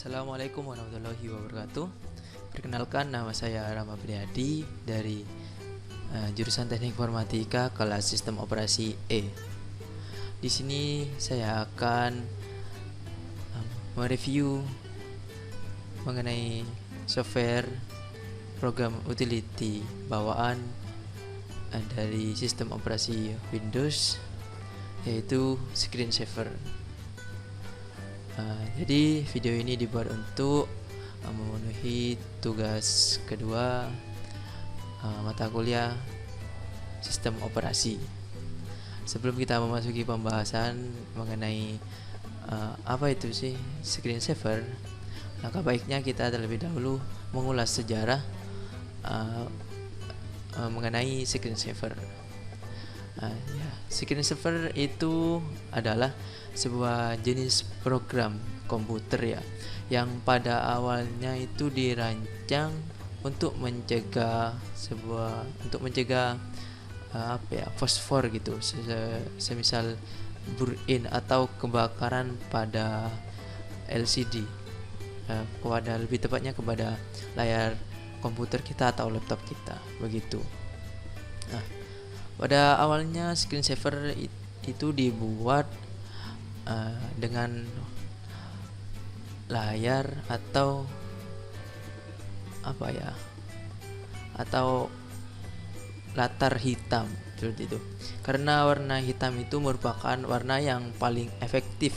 Assalamualaikum warahmatullahi wabarakatuh. Perkenalkan, nama saya Rama Priadi dari jurusan Teknik Informatika kelas Sistem Operasi E. Di sini saya akan mereview mengenai software program utility bawaan dari sistem operasi Windows, yaitu Screensaver. Jadi video ini dibuat untuk memenuhi tugas kedua mata kuliah sistem operasi. Sebelum kita memasuki pembahasan mengenai apa itu sih Screensaver, langkah baiknya kita terlebih dahulu mengulas sejarah mengenai Screensaver. Screensaver itu adalah sebuah jenis program komputer yang pada awalnya itu dirancang untuk mencegah fosfor gitu, semisal burn-in atau kebakaran pada LCD, lebih tepatnya kepada layar komputer kita atau laptop kita begitu. Pada awalnya Screensaver itu dibuat dengan layar atau latar hitam seperti itu, karena warna hitam itu merupakan warna yang paling efektif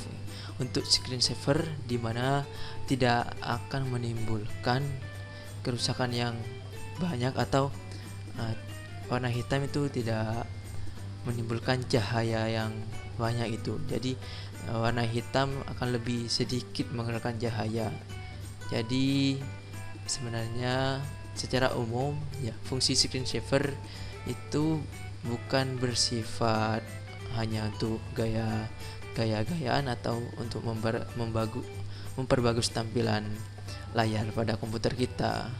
untuk Screensaver, di mana tidak akan menimbulkan kerusakan yang banyak, atau warna hitam itu tidak menimbulkan cahaya yang banyak itu. Jadi warna hitam akan lebih sedikit mengeluarkan cahaya. Jadi sebenarnya secara umum fungsi Screensaver itu bukan bersifat hanya untuk gaya-gayaan atau untuk memperbagus tampilan layar pada komputer kita.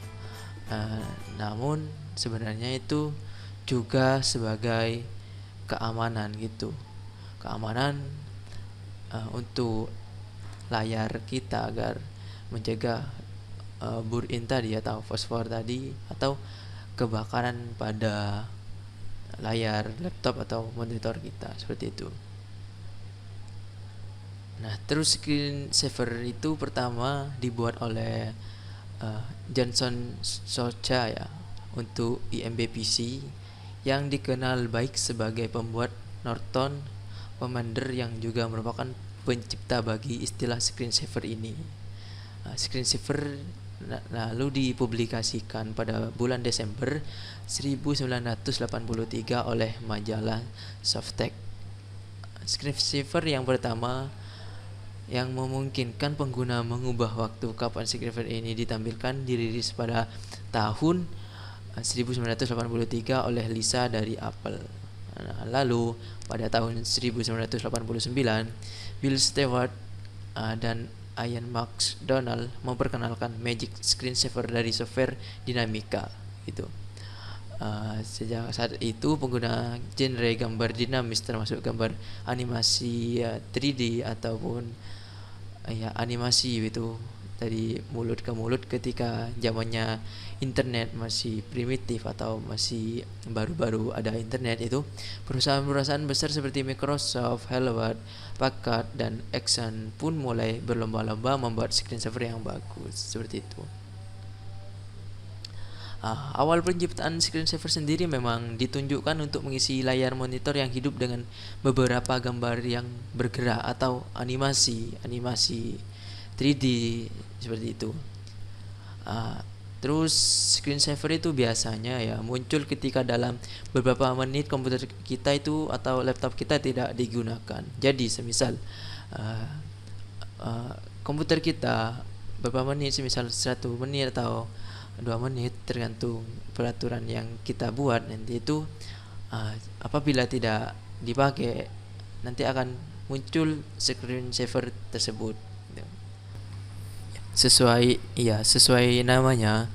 Namun sebenarnya itu juga sebagai keamanan gitu. Keamanan untuk layar kita agar mencegah burn-in tadi atau fosfor tadi, atau kebakaran pada layar laptop atau monitor kita, seperti itu. Nah, terus Screensaver itu pertama dibuat oleh Johnson Socha untuk IMB PC, yang dikenal baik sebagai pembuat Norton Commander, yang juga merupakan pencipta bagi istilah Screensaver ini. Screensaver lalu dipublikasikan pada bulan Desember 1983 oleh majalah Softtech. Screensaver yang pertama yang memungkinkan pengguna mengubah waktu kapan Screensaver ini ditampilkan dirilis pada tahun 1983 oleh Lisa dari Apple. Lalu pada tahun 1989 Bill Stewart dan Ian McDonald memperkenalkan Magic Screensaver dari software Dinamica gitu. Sejak saat itu pengguna genre gambar dinamis, termasuk gambar animasi 3D ataupun animasi itu dari mulut ke mulut, ketika zamannya internet masih primitif atau masih baru-baru ada internet, itu perusahaan-perusahaan besar seperti Microsoft, Hewlett Packard, dan Exxon pun mulai berlomba-lomba membuat Screensaver yang bagus seperti itu. Awal penciptaan Screensaver sendiri memang ditunjukkan untuk mengisi layar monitor yang hidup dengan beberapa gambar yang bergerak atau animasi 3D seperti itu. Terus Screensaver itu biasanya muncul ketika dalam beberapa menit komputer kita itu atau laptop kita tidak digunakan. Jadi semisal komputer kita beberapa menit, semisal 1 menit atau 2 menit, tergantung peraturan yang kita buat, nanti itu apabila tidak dipakai nanti akan muncul Screensaver tersebut. Sesuai namanya,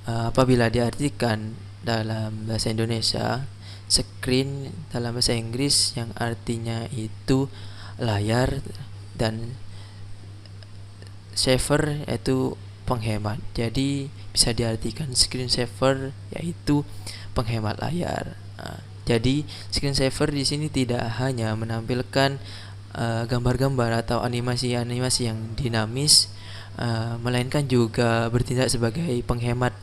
apabila diartikan dalam bahasa Indonesia, screen dalam bahasa Inggris yang artinya itu layar, dan saver yaitu penghemat. Jadi bisa diartikan screen saver yaitu penghemat layar. Jadi screen saver di sini tidak hanya menampilkan gambar-gambar atau animasi-animasi yang dinamis, melainkan juga bertindak sebagai penghemat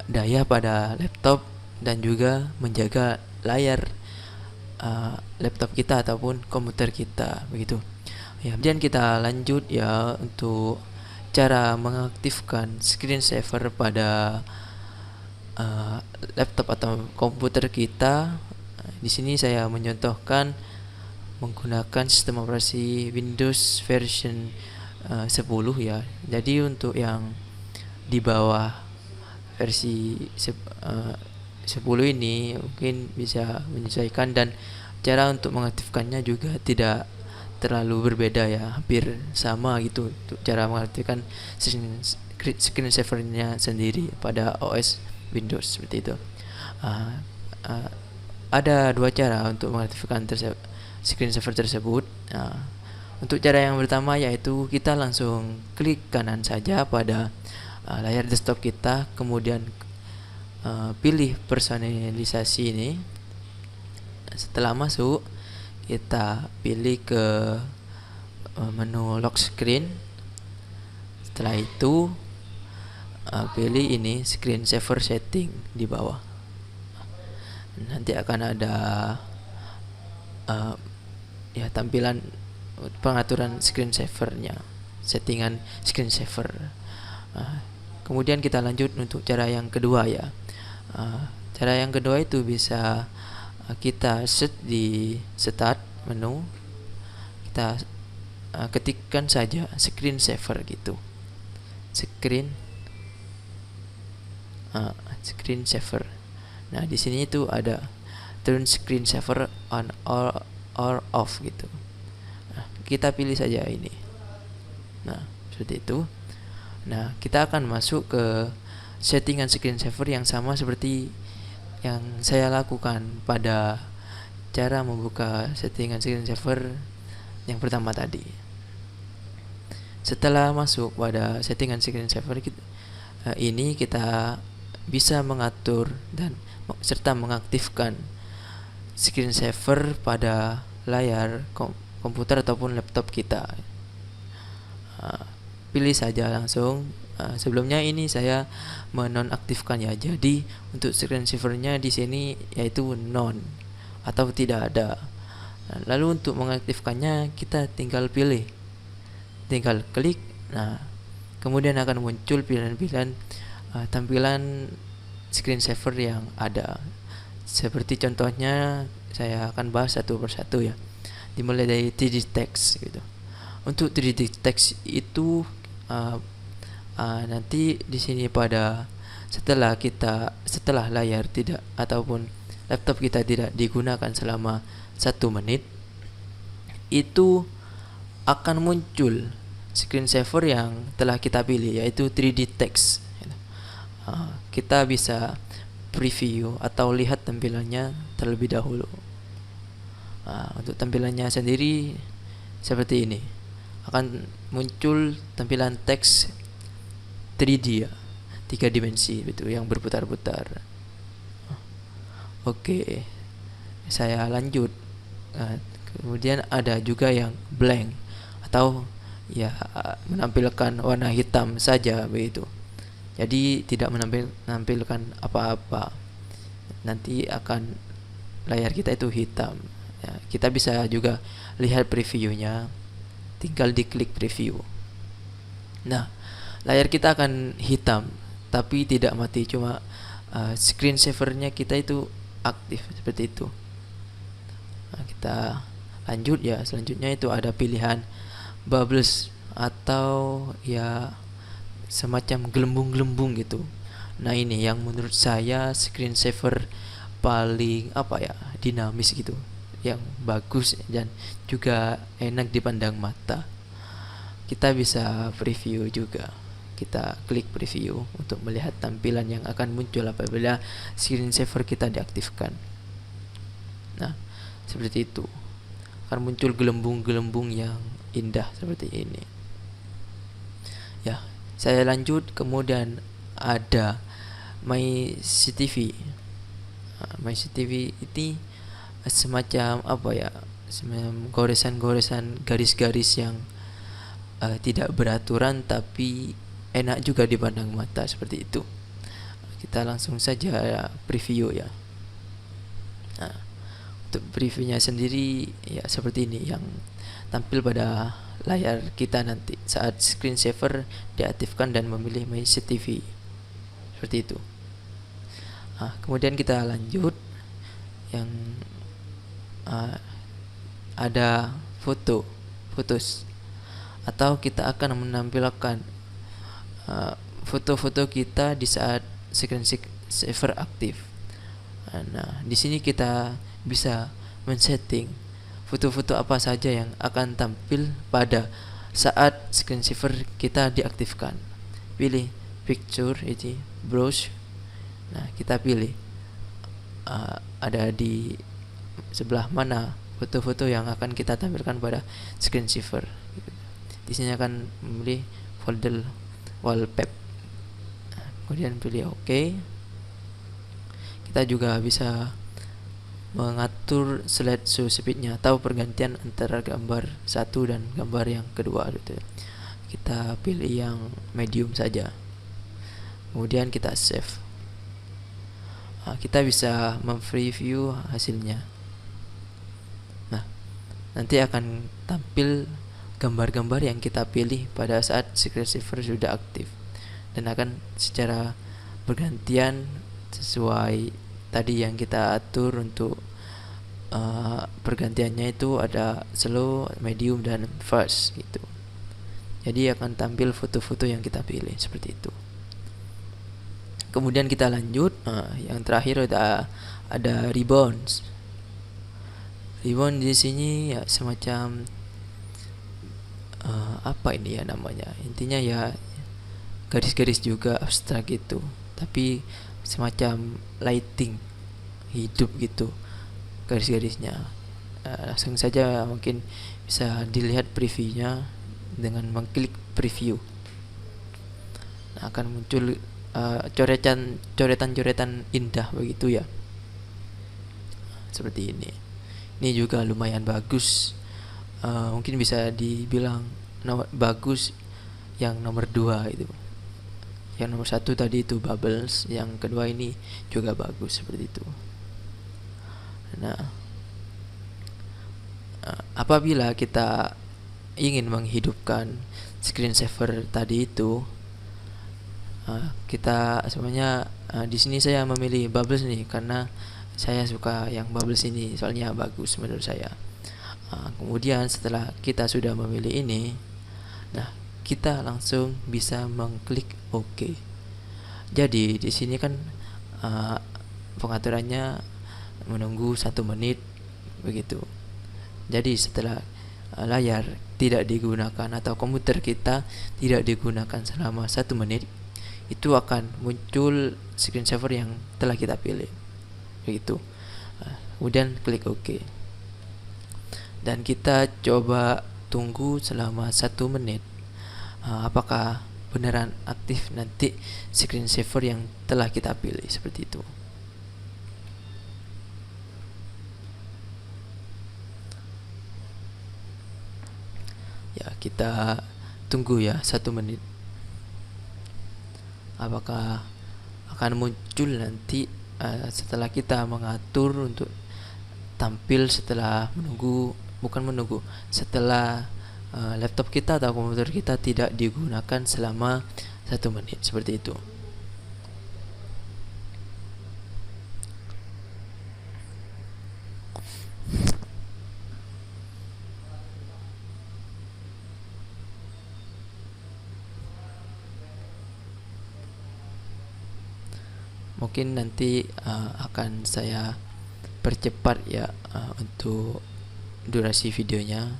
daya pada laptop dan juga menjaga layar laptop kita ataupun komputer kita, begitu ya. Kemudian kita lanjut ya untuk cara mengaktifkan screen saver pada laptop atau komputer kita. Di sini saya menyontohkan menggunakan sistem operasi Windows version 10 ya. Jadi untuk yang di bawah versi 10 ini mungkin bisa menyesuaikan, dan cara untuk mengaktifkannya juga tidak terlalu berbeda ya, hampir sama gitu untuk cara mengaktifkan screen savernya sendiri pada OS Windows seperti itu. Ada dua cara untuk mengaktifkan screen saver tersebut. Untuk cara yang pertama yaitu kita langsung klik kanan saja pada layar desktop kita, kemudian pilih personalisasi ini. Setelah masuk, kita pilih ke menu lock screen. Setelah itu pilih ini screen saver setting di bawah. Nanti akan ada ya tampilan pengaturan screen savernya, settingan screen saver. Kemudian kita lanjut untuk cara yang kedua ya. Cara yang kedua itu bisa kita set di start menu, kita ketikkan saja screen saver gitu, screen saver. Nah di sini itu ada turn screen saver on or off gitu. Nah, kita pilih saja ini. Nah seperti itu. Nah kita akan masuk ke settingan screen saver yang sama seperti yang saya lakukan pada cara membuka settingan screen saver yang pertama tadi. Setelah masuk pada settingan screen saver ini, kita bisa mengatur dan serta mengaktifkan screen saver pada layar komputer ataupun laptop kita. Pilih saja langsung. Sebelumnya ini saya menonaktifkan ya. Jadi untuk screen savernya di sini yaitu non atau tidak ada. Lalu untuk mengaktifkannya kita tinggal pilih, tinggal klik. Nah, kemudian akan muncul pilihan-pilihan tampilan screen saver yang ada. Seperti contohnya saya akan bahas satu persatu ya. Dimulai dari 3D text gitu. Untuk 3D text itu nanti di sini pada setelah layar tidak ataupun laptop kita tidak digunakan selama 1 menit, itu akan muncul screen saver yang telah kita pilih yaitu 3D text. Kita bisa preview atau lihat tampilannya terlebih dahulu. Untuk tampilannya sendiri seperti ini, akan muncul tampilan teks 3D ya, 3 dimensi gitu yang berputar-putar. Oke, saya lanjut. Kemudian ada juga yang blank atau ya menampilkan warna hitam saja begitu. Jadi tidak menampilkan apa-apa. Nanti akan layar kita itu hitam. Ya, kita bisa juga lihat previewnya. Tinggal diklik preview. Nah, layar kita akan hitam, tapi tidak mati, cuma screen savernya kita itu aktif seperti itu. Nah, kita lanjut ya. Selanjutnya itu ada pilihan bubbles atau ya semacam gelembung-gelembung gitu. Nah ini yang menurut saya screen saver paling dinamis gitu, yang bagus dan juga enak dipandang mata. Kita bisa preview juga. Kita klik preview untuk melihat tampilan yang akan muncul apabila screen saver kita diaktifkan. Nah, seperti itu. Akan muncul gelembung-gelembung yang indah seperti ini. Ya, saya lanjut. Kemudian ada My CCTV. My CCTV ini semacam apa ya, semacam goresan-goresan garis-garis yang tidak beraturan tapi enak juga dipandang mata, seperti itu. Kita langsung saja preview ya. Nah, untuk previewnya sendiri ya seperti ini yang tampil pada layar kita nanti saat screensaver diaktifkan dan memilih My CCTV, seperti itu. Nah, kemudian kita lanjut yang uh, ada fotos, atau kita akan menampilkan foto-foto kita di saat screensaver aktif. Nah, di sini kita bisa men-setting foto-foto apa saja yang akan tampil pada saat screensaver kita diaktifkan. Pilih picture, ini browse. Nah, kita pilih ada di sebelah mana foto-foto yang akan kita tampilkan pada screensaver. Di sini akan memilih folder wallpaper. Kemudian pilih OK. Kita juga bisa mengatur slideshow speednya atau pergantian antara gambar satu dan gambar yang kedua gitu. Kita pilih yang medium saja. Kemudian kita save. Kita bisa mempreview hasilnya. Nah, nanti akan tampil gambar-gambar yang kita pilih pada saat screensaver sudah aktif, dan akan secara bergantian sesuai tadi yang kita atur. Untuk pergantiannya itu ada slow, medium, dan fast gitu. Jadi akan tampil foto-foto yang kita pilih seperti itu. Kemudian kita lanjut. Yang terakhir ada ribbons. Ribbon di sini ya semacam apa ini ya namanya? Intinya ya garis-garis juga abstrak gitu, tapi semacam lighting hidup gitu garis-garisnya. Langsung saja mungkin bisa dilihat previewnya dengan mengklik preview. Nah, akan muncul coretan-coretan indah begitu ya, seperti ini. Ini juga lumayan bagus. Mungkin bisa dibilang bagus yang nomor 2 itu. Yang nomor 1 tadi itu bubbles, yang kedua ini juga bagus seperti itu. Nah, apabila kita ingin menghidupkan screensaver tadi itu, kita sebenarnya di sini saya memilih bubbles nih karena saya suka yang bubbles ini, soalnya bagus menurut saya. Kemudian setelah kita sudah memilih ini, nah kita langsung bisa mengklik OK. Jadi di sini kan pengaturannya menunggu 1 menit begitu. Jadi setelah layar tidak digunakan atau komputer kita tidak digunakan selama 1 menit, itu akan muncul screensaver yang telah kita pilih begitu. Kemudian klik OK, dan kita coba tunggu selama 1 menit. Apakah beneran aktif nanti screensaver yang telah kita pilih, seperti itu. Ya, kita tunggu ya 1 menit. Apakah akan muncul nanti setelah kita mengatur untuk tampil setelah setelah laptop kita atau komputer kita tidak digunakan selama 1 menit, seperti itu. Mungkin nanti akan saya percepat ya untuk durasi videonya.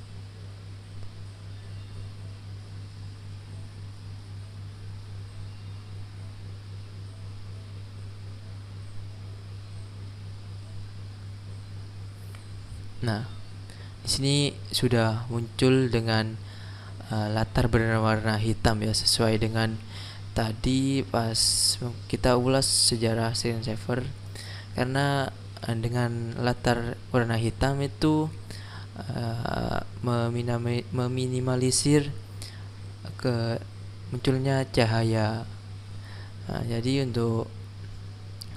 Nah, di sini sudah muncul dengan latar berwarna hitam ya, sesuai dengan tadi pas kita ulas sejarah screensaver. Karena dengan latar warna hitam itu meminimalisir ke munculnya cahaya. Jadi untuk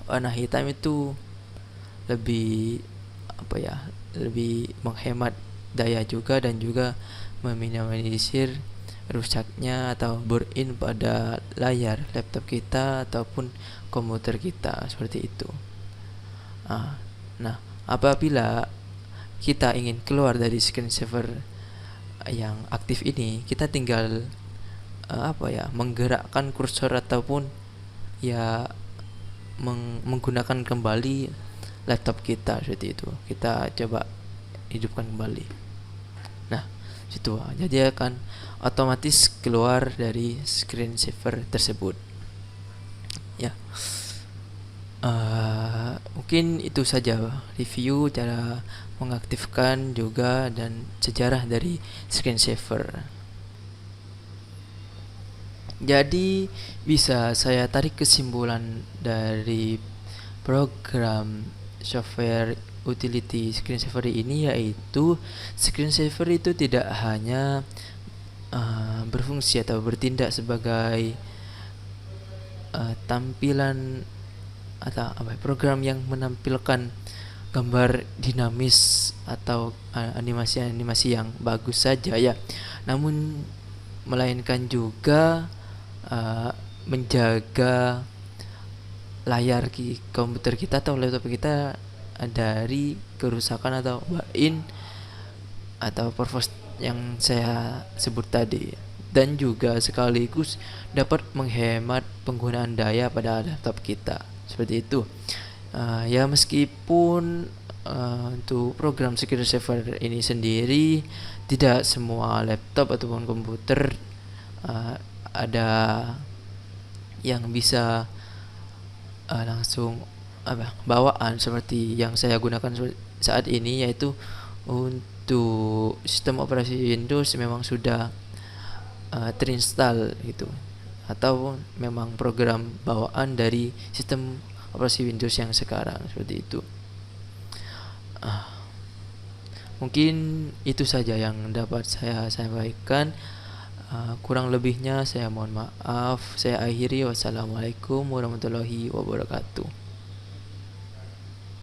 warna hitam itu lebih lebih menghemat daya juga, dan juga meminimalisir rusaknya atau burn-in pada layar laptop kita ataupun komputer kita, seperti itu. Nah, apabila kita ingin keluar dari screensaver yang aktif ini, kita tinggal menggerakkan kursor ataupun menggunakan kembali laptop kita, seperti itu. Kita coba hidupkan kembali. Nah, situ jadi akan otomatis keluar dari screensaver tersebut. Ya, mungkin itu saja review cara mengaktifkan juga dan sejarah dari screensaver. Jadi bisa saya tarik kesimpulan dari program software utility screensaver ini, yaitu screensaver itu tidak hanya berfungsi atau bertindak sebagai tampilan atau program yang menampilkan gambar dinamis atau animasi-animasi yang bagus saja ya, namun melainkan juga menjaga layar komputer kita atau laptop kita dari kerusakan atau burn-in atau performance yang saya sebut tadi, dan juga sekaligus dapat menghemat penggunaan daya pada laptop kita, seperti itu. Ya, meskipun untuk program screensaver ini sendiri tidak semua laptop ataupun komputer ada yang bisa langsung bawaan seperti yang saya gunakan saat ini, yaitu untuk sistem operasi Windows memang sudah terinstall gitu, atau memang program bawaan dari sistem operasi Windows yang sekarang, seperti itu. Mungkin itu saja yang dapat saya sampaikan. Kurang lebihnya saya mohon maaf. Saya akhiri. Wassalamualaikum warahmatullahi wabarakatuh.